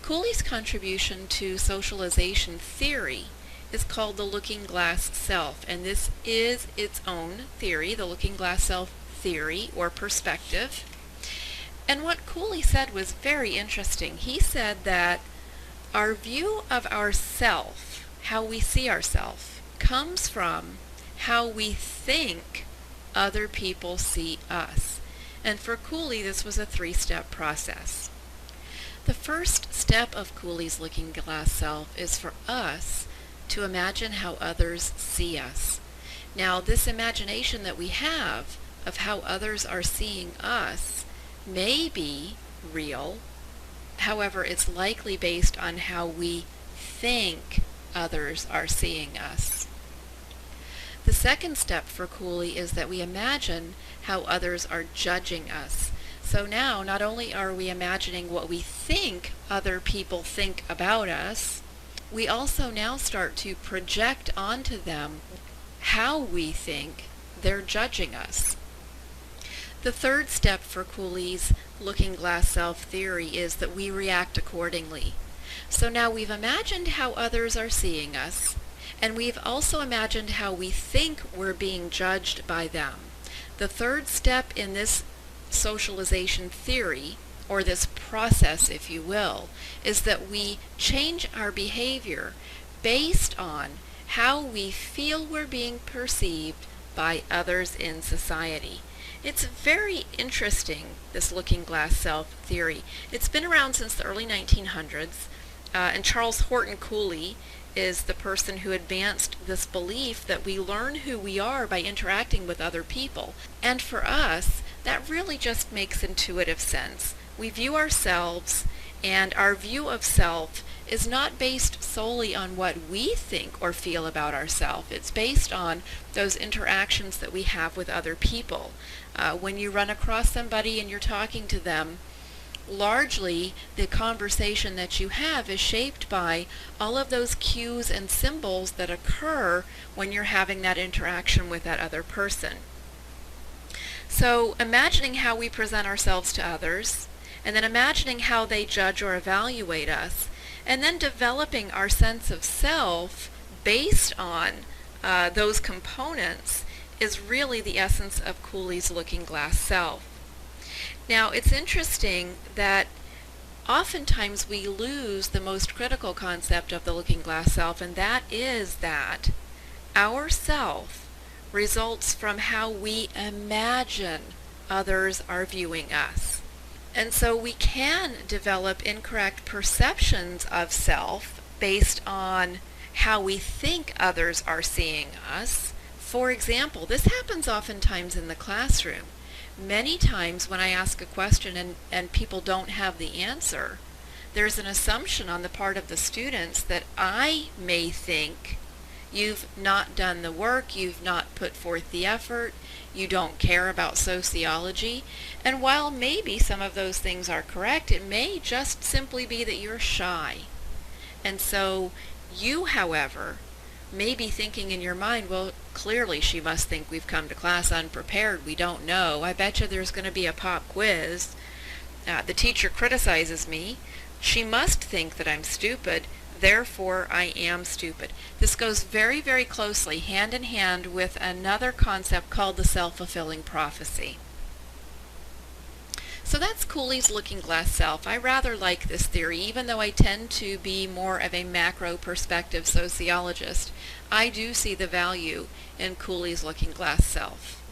Cooley's contribution to socialization theory is called the looking glass self, and this is its own theory, the looking glass self theory or perspective. And what Cooley said was very interesting. He said that our view of ourself, how we see ourselves, comes from how we think other people see us. And for Cooley, this was a three-step process. The first step of Cooley's looking glass self is for us to imagine how others see us. Now, this imagination that we have of how others are seeing us may be real. However, it's likely based on how we think others are seeing us. The second step for Cooley is that we imagine how others are judging us. So now, not only are we imagining what we think other people think about us, we also now start to project onto them how we think they're judging us. The third step for Cooley's looking glass self theory is that we react accordingly. So now we've imagined how others are seeing us, and we've also imagined how we think we're being judged by them. The third step in this socialization theory, or this process, if you will, is that we change our behavior based on how we feel we're being perceived by others in society. It's very interesting, this looking glass self theory. It's been around since the early 1900s, and Charles Horton Cooley is the person who advanced this belief that we learn who we are by interacting with other people. And for us, that really just makes intuitive sense. We view ourselves, and our view of self is not based solely on what we think or feel about ourselves. It's based on those interactions that we have with other people. When you run across somebody and you're talking to them, largely the conversation that you have is shaped by all of those cues and symbols that occur when you're having that interaction with that other person. So imagining how we present ourselves to others, and then imagining how they judge or evaluate us, and then developing our sense of self based on those components is really the essence of Cooley's looking glass self. Now, it's interesting that oftentimes we lose the most critical concept of the looking glass self, and that is that our self results from how we imagine others are viewing us. And so we can develop incorrect perceptions of self based on how we think others are seeing us. For example, this happens oftentimes in the classroom. Many times when I ask a question and people don't have the answer, there's an assumption on the part of the students that I may think you've not done the work, you've not put forth the effort, you don't care about sociology. And while maybe some of those things are correct, it may just simply be that you're shy. And so you, however, may be thinking in your mind, well, clearly she must think we've come to class unprepared. We don't know. I bet you there's going to be a pop quiz. The teacher criticizes me. She must think that I'm stupid. Therefore, I am stupid. This goes very, very closely hand in hand with another concept called the self-fulfilling prophecy. So that's Cooley's looking glass self. I rather like this theory, even though I tend to be more of a macro perspective sociologist. I do see the value in Cooley's looking glass self.